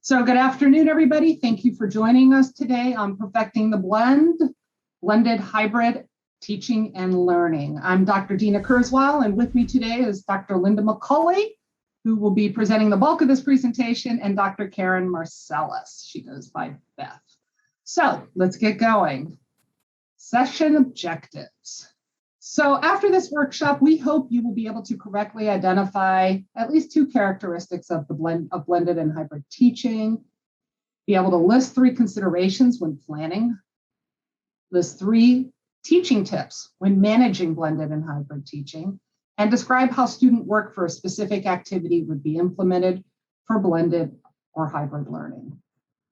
So good afternoon, everybody. Thank you for joining us today on Perfecting the Blended Hybrid Teaching and Learning. I'm Dr. Dina Kurzweil, and with me today is Dr. Linda McCauley, who will be presenting the bulk of this presentation, and Dr. Karen Marcellus. She goes by Beth. So let's get going. Session objectives. So after this workshop, we hope you will be able to correctly identify at least two characteristics of blended and hybrid teaching, be able to list 3 considerations when planning, list 3 teaching tips when managing blended and hybrid teaching, and describe how student work for a specific activity would be implemented for blended or hybrid learning.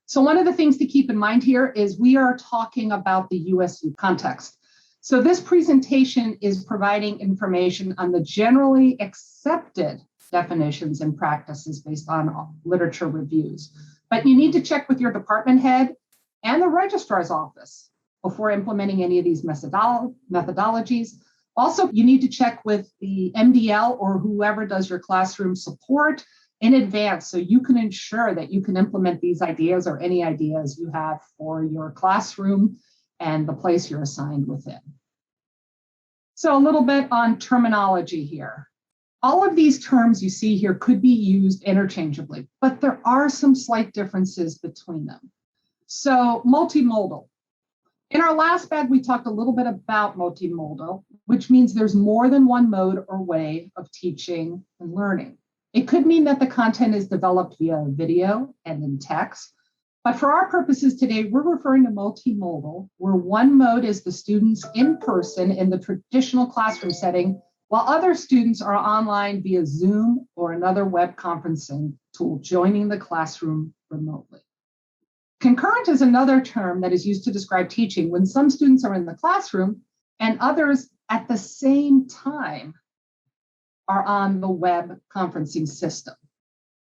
So one of the things to keep in mind here is we are talking about the USU context. So this presentation is providing information on the generally accepted definitions and practices based on literature reviews. But you need to check with your department head and the registrar's office before implementing any of these methodologies. Also, you need to check with the MDL or whoever does your classroom support in advance so you can ensure that you can implement these ideas or any ideas you have for your classroom and the place you're assigned within. So a little bit on terminology here. All of these terms you see here could be used interchangeably, but there are some slight differences between them. So multimodal. In our last bag, we talked a little bit about multimodal, which means there's more than one mode or way of teaching and learning. It could mean that the content is developed via video and in text. But for our purposes today, we're referring to multimodal, where one mode is the students in person in the traditional classroom setting, while other students are online via Zoom or another web conferencing tool, joining the classroom remotely. Concurrent is another term that is used to describe teaching when some students are in the classroom and others at the same time are on the web conferencing system.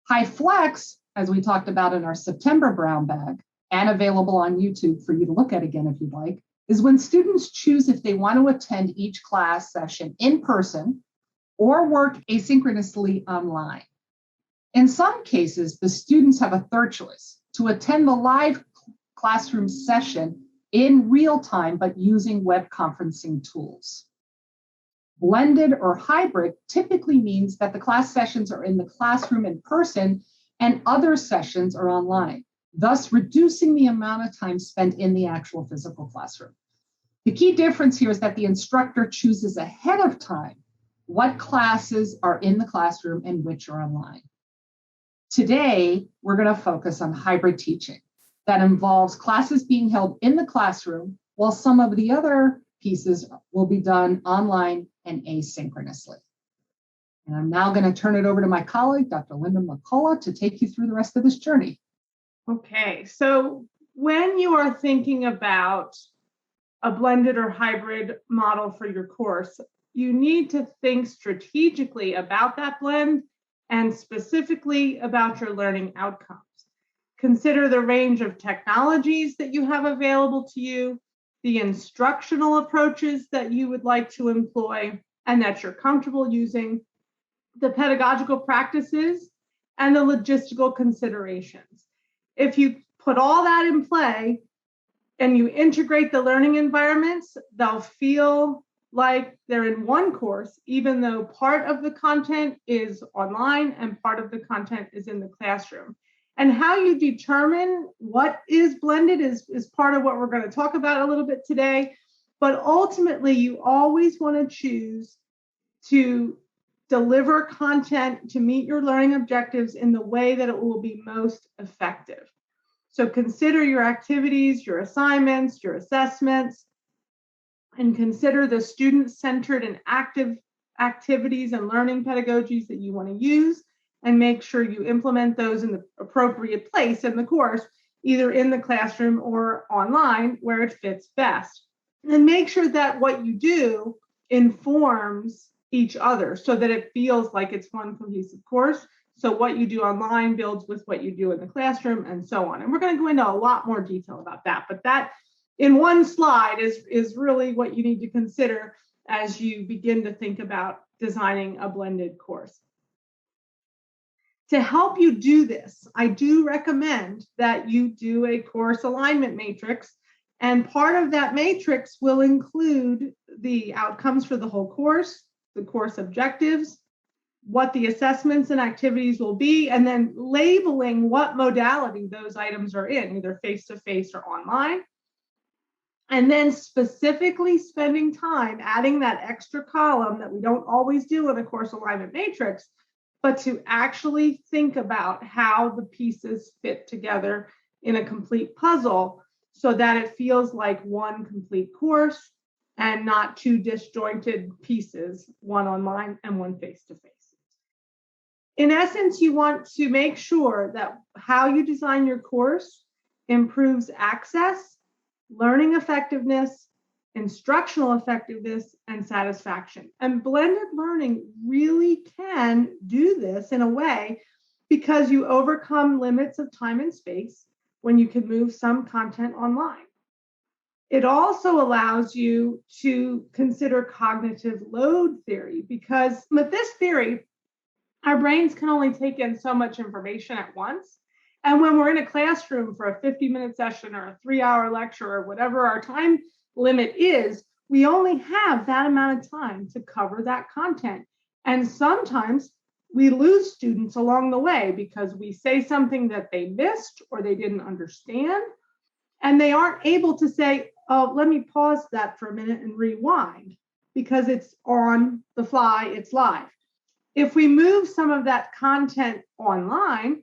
High flex, as we talked about in our September brown bag, and available on YouTube for you to look at again if you'd like, is when students choose if they want to attend each class session in person or work asynchronously online. In some cases, the students have a third choice, to attend the live classroom session in real time, but using web conferencing tools. Blended or hybrid typically means that the class sessions are in the classroom in person and other sessions are online, thus reducing the amount of time spent in the actual physical classroom. The key difference here is that the instructor chooses ahead of time what classes are in the classroom and which are online. Today, we're going to focus on hybrid teaching that involves classes being held in the classroom, while some of the other pieces will be done online and asynchronously. And I'm now going to turn it over to my colleague, Dr. Linda McCauley, to take you through the rest of this journey. Okay, so when you are thinking about a blended or hybrid model for your course, you need to think strategically about that blend and specifically about your learning outcomes. Consider the range of technologies that you have available to you, the instructional approaches that you would like to employ and that you're comfortable using, the pedagogical practices, and the logistical considerations. If you put all that in play and you integrate the learning environments, they'll feel like they're in one course, even though part of the content is online and part of the content is in the classroom. And how you determine what is blended is part of what we're going to talk about a little bit today. But ultimately, you always want to choose to deliver content to meet your learning objectives in the way that it will be most effective. So consider your activities, your assignments, your assessments, and consider the student-centered and active activities and learning pedagogies that you want to use, and make sure you implement those in the appropriate place in the course, either in the classroom or online where it fits best. And make sure that what you do informs each other so that it feels like it's one cohesive course. So what you do online builds with what you do in the classroom and so on. And we're going to go into a lot more detail about that, but that in one slide is really what you need to consider as you begin to think about designing a blended course. To help you do this, I do recommend that you do a course alignment matrix. And part of that matrix will include the outcomes for the whole course, the course objectives, what the assessments and activities will be, and then labeling what modality those items are in, either face-to-face or online. And then specifically spending time adding that extra column that we don't always do in a course alignment matrix, but to actually think about how the pieces fit together in a complete puzzle so that it feels like one complete course and not two disjointed pieces, one online and one face-to-face. In essence, you want to make sure that how you design your course improves access, learning effectiveness, instructional effectiveness, and satisfaction. And blended learning really can do this in a way because you overcome limits of time and space when you can move some content online. It also allows you to consider cognitive load theory because with this theory, our brains can only take in so much information at once. And when we're in a classroom for a 50-minute session or a 3-hour lecture or whatever our time limit is, we only have that amount of time to cover that content. And sometimes we lose students along the way because we say something that they missed or they didn't understand. And they aren't able to say, oh, let me pause that for a minute and rewind because it's on the fly, it's live. If we move some of that content online,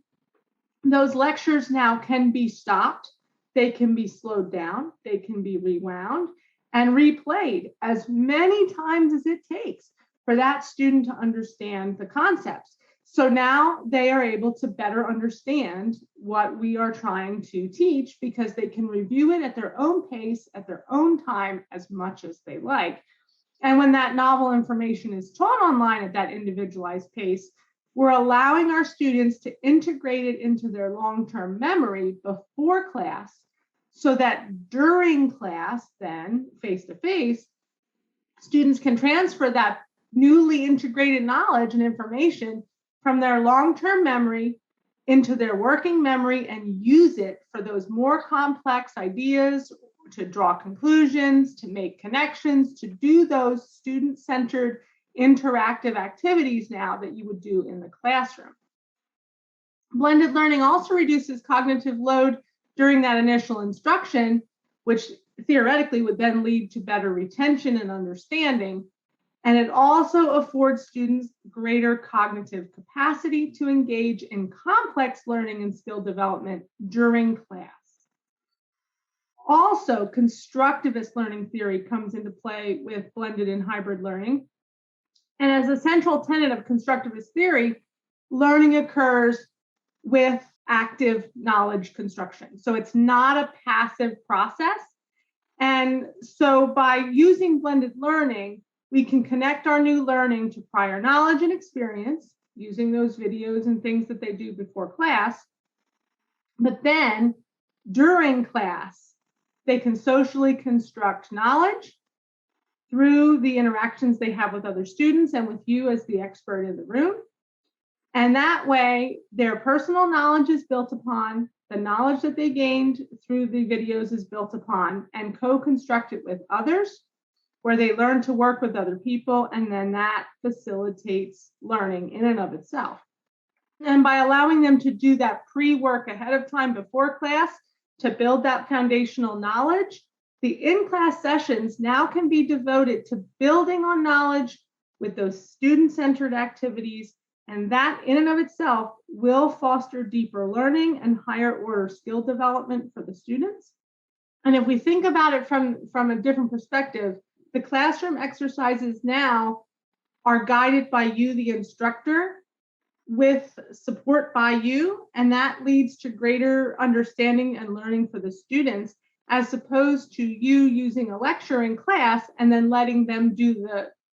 those lectures now can be stopped, they can be slowed down, they can be rewound and replayed as many times as it takes for that student to understand the concepts. So now they are able to better understand what we are trying to teach because they can review it at their own pace, at their own time, as much as they like. And when that novel information is taught online at that individualized pace, we're allowing our students to integrate it into their long-term memory before class so that during class, then face-to-face, students can transfer that newly integrated knowledge and information from their long-term memory into their working memory and use it for those more complex ideas, to draw conclusions, to make connections, to do those student-centered interactive activities now that you would do in the classroom. Blended learning also reduces cognitive load during that initial instruction, which theoretically would then lead to better retention and understanding. And it also affords students greater cognitive capacity to engage in complex learning and skill development during class. Also, constructivist learning theory comes into play with blended and hybrid learning. And as a central tenet of constructivist theory, learning occurs with active knowledge construction. So it's not a passive process. And so by using blended learning, we can connect our new learning to prior knowledge and experience using those videos and things that they do before class. But then during class, they can socially construct knowledge through the interactions they have with other students and with you as the expert in the room. And that way, their personal knowledge is built upon, the knowledge that they gained through the videos is built upon, and co-construct it with others, where they learn to work with other people, and then that facilitates learning in and of itself. And by allowing them to do that pre-work ahead of time before class, to build that foundational knowledge, the in-class sessions now can be devoted to building on knowledge with those student-centered activities, and that in and of itself will foster deeper learning and higher order skill development for the students. And if we think about it from a different perspective, the classroom exercises now are guided by you, the instructor, with support by you, and that leads to greater understanding and learning for the students, as opposed to you using a lecture in class and then letting them do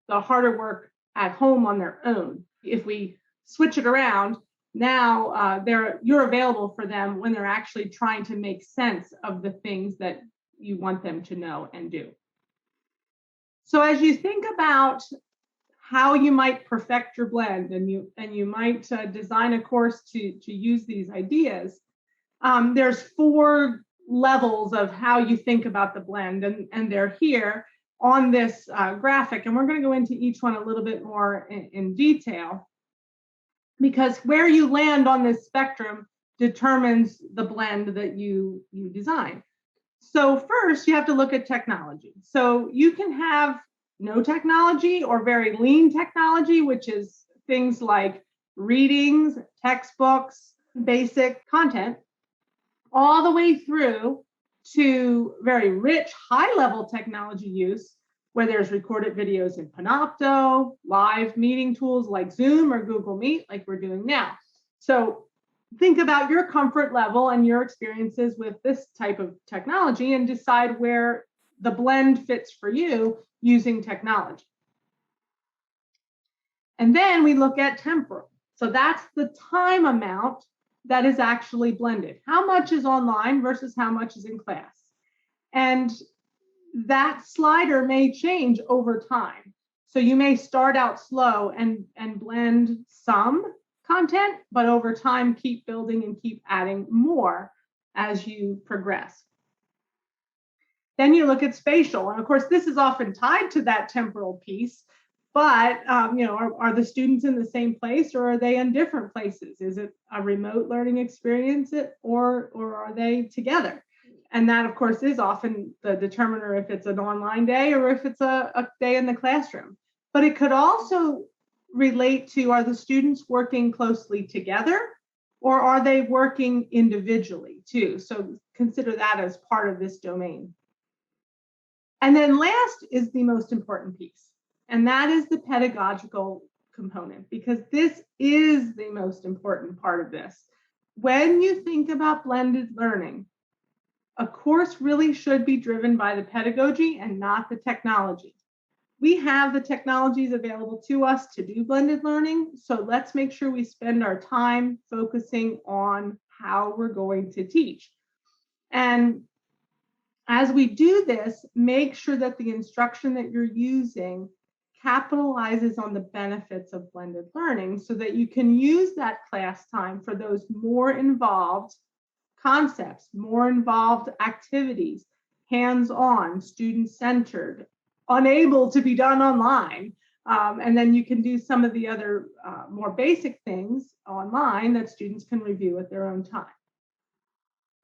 the harder work at home on their own. If we switch it around, now you're available for them when they're actually trying to make sense of the things that you want them to know and do. So as you think about how you might perfect your blend, and you might design a course to use these ideas. There's 4 levels of how you think about the blend, and they're here on this graphic, and we're going to go into each one a little bit more in detail, because where you land on this spectrum determines the blend that you design. So first, you have to look at technology. So you can have no technology or very lean technology, which is things like readings, textbooks, basic content, all the way through to very rich, high-level technology use, where there's recorded videos in Panopto, live meeting tools like Zoom or Google Meet, like we're doing now. So think about your comfort level and your experiences with this type of technology and decide where the blend fits for you using technology. And then we look at temporal. So that's the time amount that is actually blended. How much is online versus how much is in class? And that slider may change over time. So you may start out slow and blend some content, but over time keep building and keep adding more as you progress. Then you look at spatial. And of course, this is often tied to that temporal piece, but are the students in the same place, or are they in different places? Is it a remote learning experience, or are they together? And that, of course, is often the determiner if it's an online day or if it's a day in the classroom. But it could also relate to, are the students working closely together, or are they working individually too? So consider that as part of this domain. And then last is the most important piece, and that is the pedagogical component, because this is the most important part of this. When you think about blended learning, a course really should be driven by the pedagogy and not the technology. We have the technologies available to us to do blended learning, so let's make sure we spend our time focusing on how we're going to teach. And as we do this, make sure that the instruction that you're using capitalizes on the benefits of blended learning so that you can use that class time for those more involved concepts, more involved activities, hands-on, student-centered, unable to be done online. And then you can do some of the other more basic things online that students can review at their own time.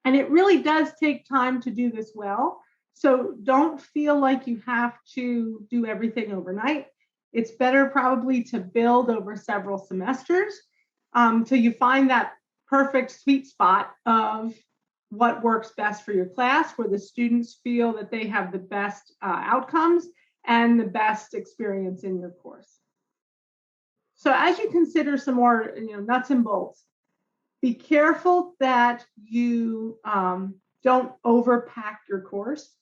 And it really does take time to do this well. So don't feel like you have to do everything overnight. It's better probably to build over several semesters till you find that perfect sweet spot of what works best for your class, where the students feel that they have the best outcomes and the best experience in your course. So as you consider some more nuts and bolts, be careful that you don't overpack your course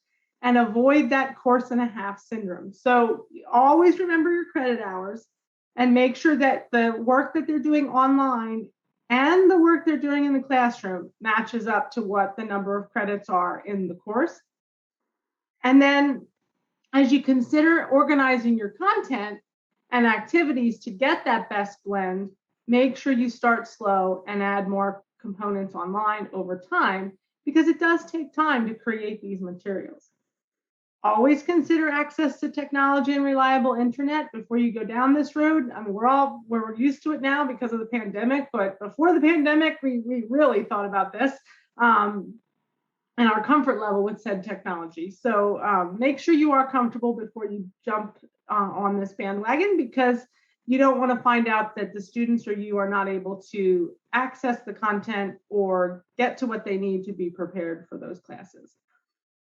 and avoid that course and a half syndrome. So always remember your credit hours and make sure that the work that they're doing online and the work they're doing in the classroom matches up to what the number of credits are in the course. And then as you consider organizing your content and activities to get that best blend, make sure you start slow and add more components online over time, because it does take time to create these materials. Always consider access to technology and reliable internet before you go down this road. I mean, we're used to it now because of the pandemic, but before the pandemic, we really thought about this and our comfort level with said technology. So make sure you are comfortable before you jump on this bandwagon, because you don't want to find out that the students or you are not able to access the content or get to what they need to be prepared for those classes.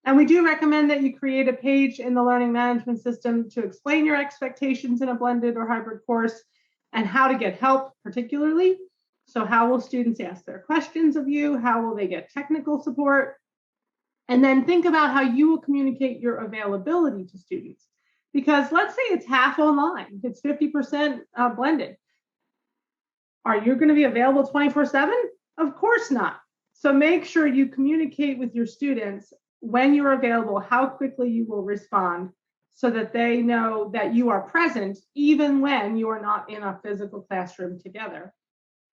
And we do recommend that you create a page in the learning management system to explain your expectations in a blended or hybrid course and how to get help particularly. So how will students ask their questions of you? How will they get technical support? And then think about how you will communicate your availability to students. Because let's say it's half online, it's 50% blended. Are you going to be available 24/7? Of course not. So make sure you communicate with your students when you're available, how quickly you will respond, so that they know that you are present even when you are not in a physical classroom together.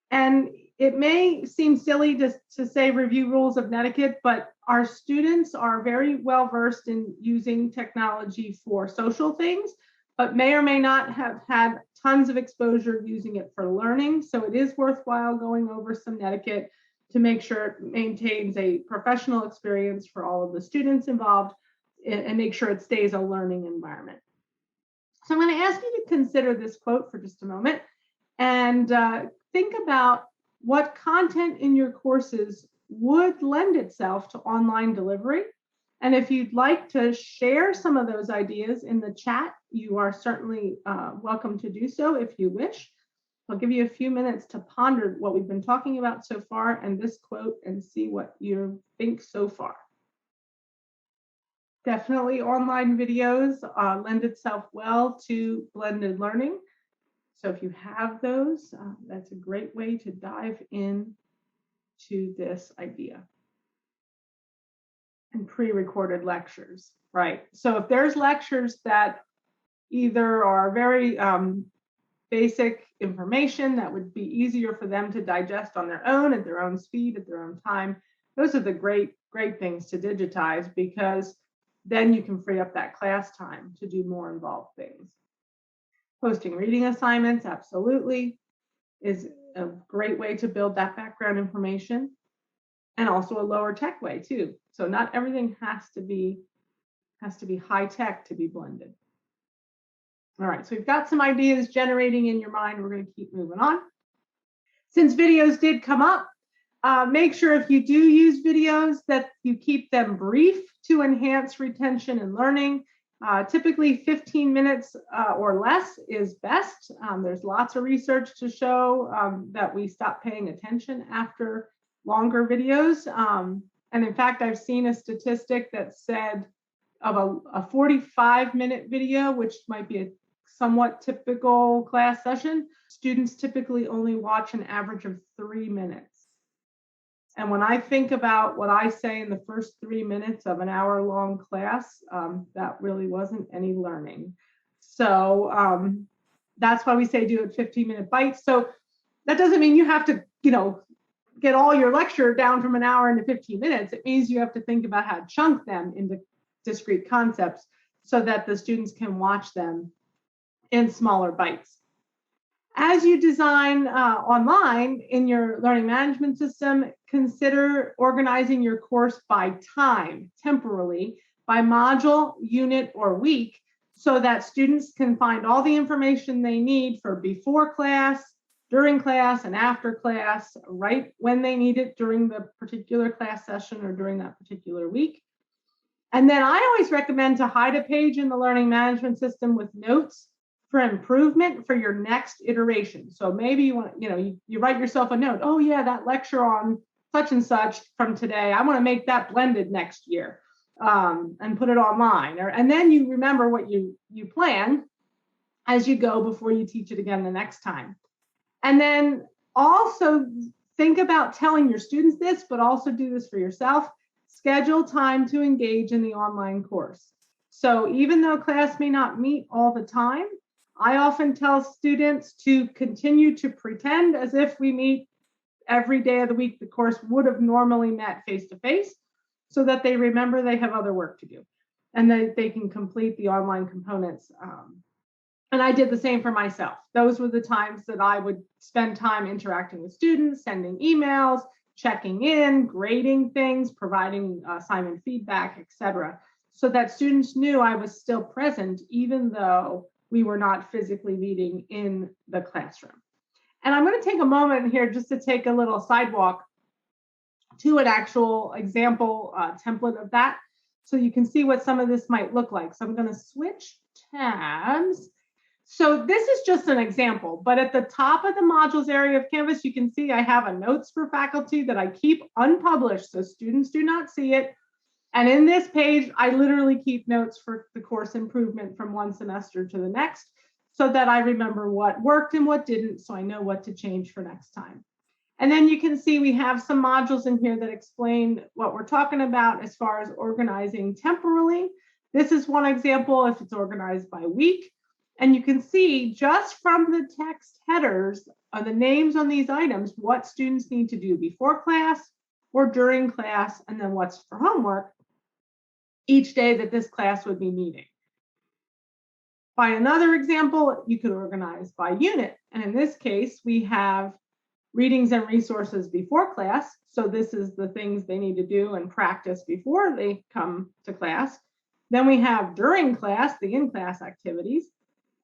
And it may seem silly to say review rules of etiquette, but our students are very well versed in using technology for social things, but may or may not have had tons of exposure using it for learning. So it is worthwhile going over some etiquette to make sure it maintains a professional experience for all of the students involved and make sure it stays a learning environment. So I'm going to ask you to consider this quote for just a moment and think about what content in your courses would lend itself to online delivery. And if you'd like to share some of those ideas in the chat, you are certainly welcome to do so if you wish. I'll give you a few minutes to ponder what we've been talking about so far and this quote and see what you think so far. Definitely online videos lend itself well to blended learning. So if you have those, that's a great way to dive in to this idea. And pre-recorded lectures, right? So if there's lectures that either are very basic information that would be easier for them to digest on their own at their own speed, at their own time, those are the great things to digitize, because then you can free up that class time to do more involved things. Posting reading assignments, absolutely, is a great way to build that background information, and also a lower tech way too. So not everything has to be high tech to be blended. All right, so we've got some ideas generating in your mind. We're going to keep moving on. Since videos did come up, make sure if you do use videos that you keep them brief to enhance retention and learning. Typically 15 minutes or less is best. There's lots of research to show that we stop paying attention after longer videos. And in fact, I've seen a statistic that said of a 45-minute video, which might be a somewhat typical class session, students typically only watch an average of 3 minutes. And when I think about what I say in the first 3 minutes of an hour-long class, that really wasn't any learning. So that's why we say do it 15-minute bites. So that doesn't mean you have to, get all your lecture down from an hour into 15 minutes. It means you have to think about how to chunk them into discrete concepts so that the students can watch them in smaller bites. As you design online in your learning management system, consider organizing your course by time, temporally, by module, unit, or week, so that students can find all the information they need for before class, during class, and after class, right when they need it during the particular class session or during that particular week. And then I always recommend to hide a page in the learning management system with notes for improvement for your next iteration. So maybe you want, you write yourself a note. Oh yeah, that lecture on such and such from today, I want to make that blended next year and put it online. And then you remember what you plan as you go before you teach it again the next time. And then also think about telling your students this, but also do this for yourself. Schedule time to engage in the online course. So even though class may not meet all the time, I often tell students to continue to pretend as if we meet every day of the week the course would have normally met face-to-face, so that they remember they have other work to do and that they can complete the online components. And I did the same for myself. Those were the times that I would spend time interacting with students, sending emails, checking in, grading things, providing assignment feedback, etc., so that students knew I was still present, even though we were not physically meeting in the classroom. And I'm going to take a moment here just to take a little sidewalk to an actual example template of that, so you can see what some of this might look like. So I'm going to switch tabs. So this is just an example, but at the top of the modules area of Canvas, you can see I have a notes for faculty that I keep unpublished so students do not see it. And in this page, I literally keep notes for the course improvement from one semester to the next, so that I remember what worked and what didn't, so I know what to change for next time. And then you can see we have some modules in here that explain what we're talking about as far as organizing temporally. This is one example if it's organized by week. And you can see just from the text headers the names on these items, what students need to do before class or during class, and then what's for homework each day that this class would be meeting. By another example, you could organize by unit. And in this case, we have readings and resources before class. So this is the things they need to do and practice before they come to class. Then we have during class, the in-class activities.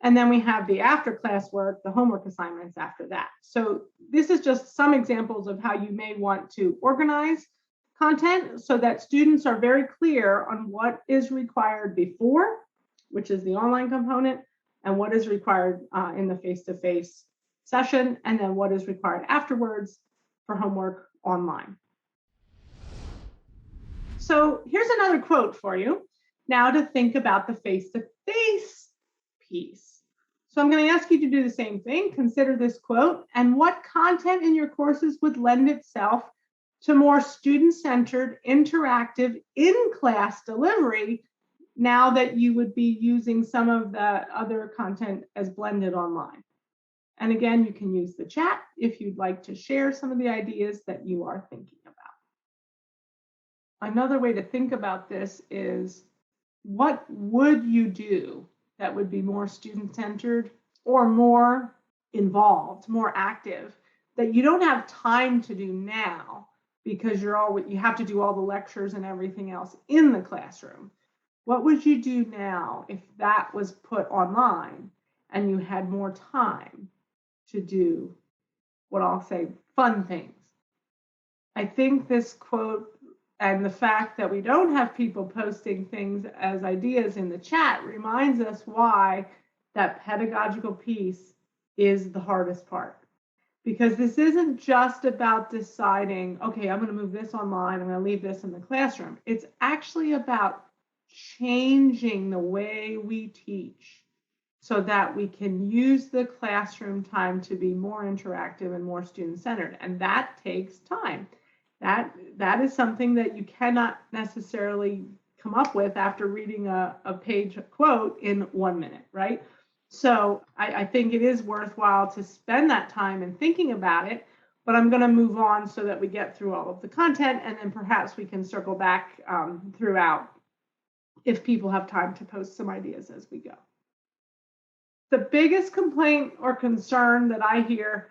And then we have the after class work, the homework assignments after that. So this is just some examples of how you may want to organize content so that students are very clear on what is required before, which is the online component, and what is required in the face-to-face session, and then what is required afterwards for homework online. So here's another quote for you now to think about the face-to-face piece. So I'm going to ask you to do the same thing. Consider this quote and what content in your courses would lend itself to more student-centered, interactive, in-class delivery now that you would be using some of the other content as blended online. And again, you can use the chat if you'd like to share some of the ideas that you are thinking about. Another way to think about this is, what would you do that would be more student-centered or more involved, more active, that you don't have time to do now because you have to do all the lectures and everything else in the classroom? What would you do now if that was put online and you had more time to do what I'll say fun things? I think this quote and the fact that we don't have people posting things as ideas in the chat reminds us why that pedagogical piece is the hardest part. Because this isn't just about deciding, okay, I'm going to move this online, I'm going to leave this in the classroom. It's actually about changing the way we teach so that we can use the classroom time to be more interactive and more student-centered. And that takes time. That is something that you cannot necessarily come up with after reading a page quote in 1 minute, right? So I think it is worthwhile to spend that time in thinking about it, but I'm going to move on so that we get through all of the content, and then perhaps we can circle back throughout if people have time to post some ideas as we go. The biggest complaint or concern that I hear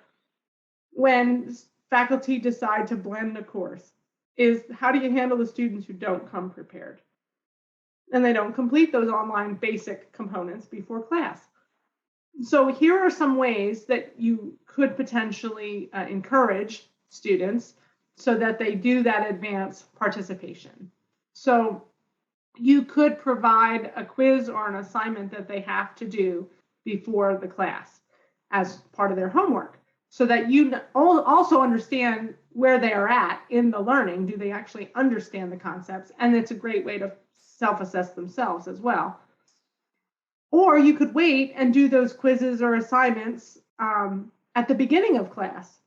when faculty decide to blend a course is, how do you handle the students who don't come prepared and they don't complete those online basic components before class? So here are some ways that you could potentially encourage students so that they do that advanced participation. So you could provide a quiz or an assignment that they have to do before the class as part of their homework, so that you also understand where they are at in the learning. Do they actually understand the concepts? And it's a great way to self-assess themselves as well. Or you could wait and do those quizzes or assignments at the beginning of class.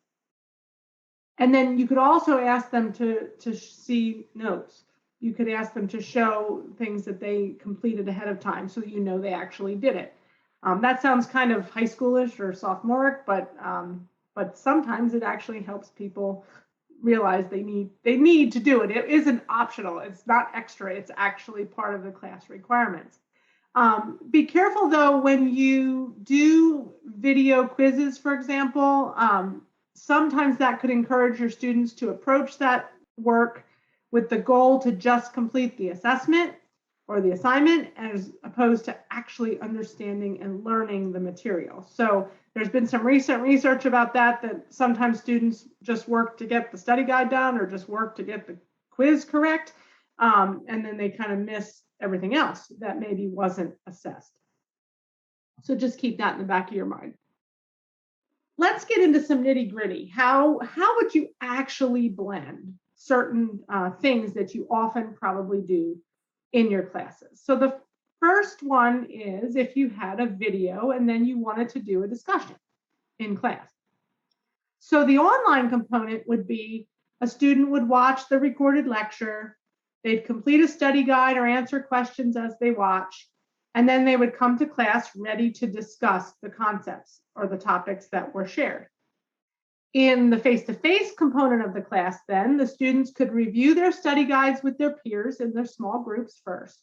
And then you could also ask them to see notes. You could ask them to show things that they completed ahead of time so that you know they actually did it. That sounds kind of high schoolish or sophomoric, but sometimes it actually helps people realize they need to do it. It isn't optional. It's not extra. It's actually part of the class requirements. Be careful though when you do video quizzes, for example. Sometimes that could encourage your students to approach that work with the goal to just complete the assessment or the assignment, as opposed to actually understanding and learning the material. So there's been some recent research about that sometimes students just work to get the study guide done or just work to get the quiz correct, and then they kind of miss everything else that maybe wasn't assessed. So just keep that in the back of your mind. Let's get into some nitty-gritty. How would you actually blend certain things that you often probably do in your classes? So the first one is if you had a video and then you wanted to do a discussion in class. So the online component would be a student would watch the recorded lecture, They'd complete a study guide or answer questions as they watch, and then they would come to class ready to discuss the concepts or the topics that were shared. In the face-to-face component of the class, then, the students could review their study guides with their peers in their small groups first.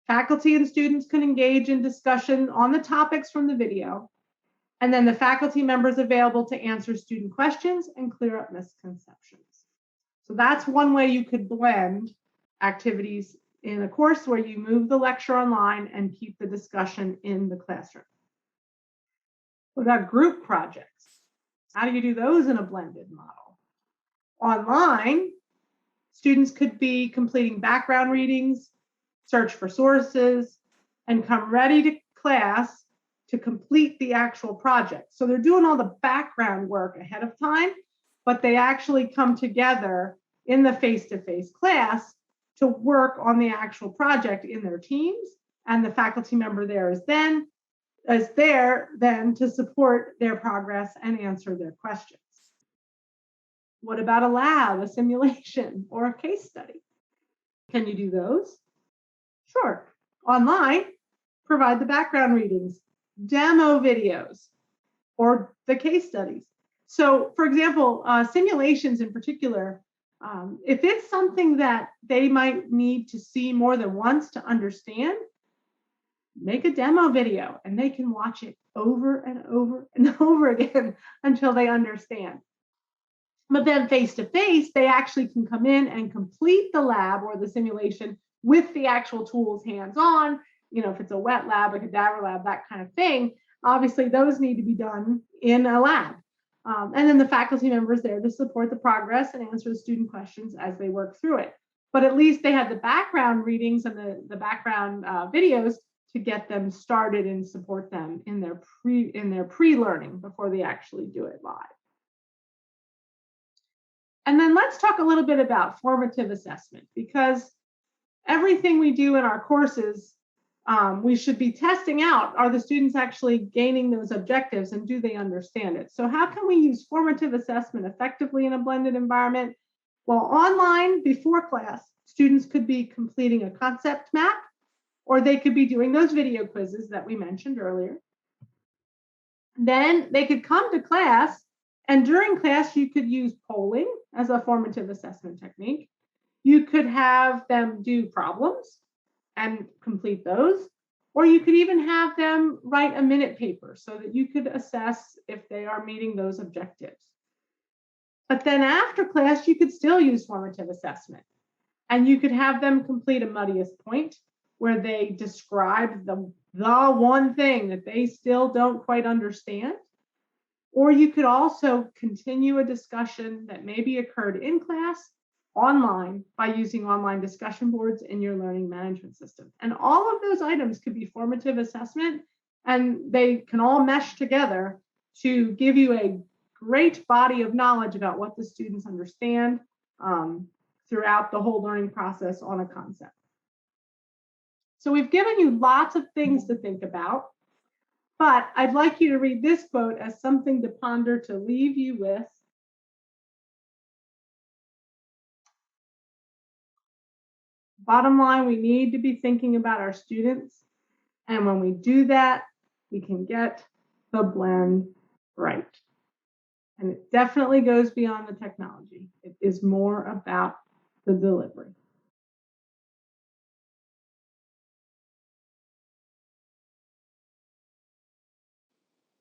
Faculty and students could engage in discussion on the topics from the video, and then the faculty members available to answer student questions and clear up misconceptions. So that's one way you could blend activities in a course where you move the lecture online and keep the discussion in the classroom. What about group projects? How do you do those in a blended model? Online, students could be completing background readings, search for sources, and come ready to class to complete the actual project. So they're doing all the background work ahead of time, but they actually come together in the face-to-face class to work on the actual project in their teams, and the faculty member there is there to support their progress and answer their questions. What about a lab, a simulation, or a case study? Can you do those? Sure. Online, provide the background readings, demo videos, or the case studies. So, for example, simulations in particular, if it's something that they might need to see more than once to understand, make a demo video and they can watch it over and over and over again until they understand. But then face-to-face, they actually can come in and complete the lab or the simulation with the actual tools hands-on. You know, if it's a wet lab, a cadaver lab, that kind of thing, obviously those need to be done in a lab. And then the faculty members there to support the progress and answer the student questions as they work through it. But at least they had the background readings and the background videos to get them started and support them in their pre-learning before they actually do it live. And then let's talk a little bit about formative assessment, because everything we do in our courses, we should be testing out, are the students actually gaining those objectives and do they understand it? So how can we use formative assessment effectively in a blended environment? Well, online before class, students could be completing a concept map, or they could be doing those video quizzes that we mentioned earlier. Then they could come to class, and during class, you could use polling as a formative assessment technique. You could have them do problems and complete those, or you could even have them write a minute paper so that you could assess if they are meeting those objectives. But then after class, you could still use formative assessment, and you could have them complete a muddiest point where they describe the one thing that they still don't quite understand. Or you could also continue a discussion that maybe occurred in class online by using online discussion boards in your learning management system. And all of those items could be formative assessment, and they can all mesh together to give you a great body of knowledge about what the students understand throughout the whole learning process on a concept. So we've given you lots of things to think about, but I'd like you to read this quote as something to ponder, to leave you with. Bottom line, we need to be thinking about our students. And when we do that, we can get the blend right. And it definitely goes beyond the technology. It is more about the delivery.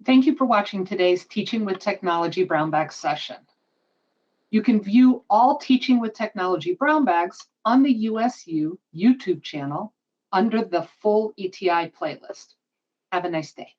Thank you for watching today's Teaching with Technology Brown Bag session. You can view all Teaching with Technology Brown Bags on the USU YouTube channel under the full ETI playlist. Have a nice day.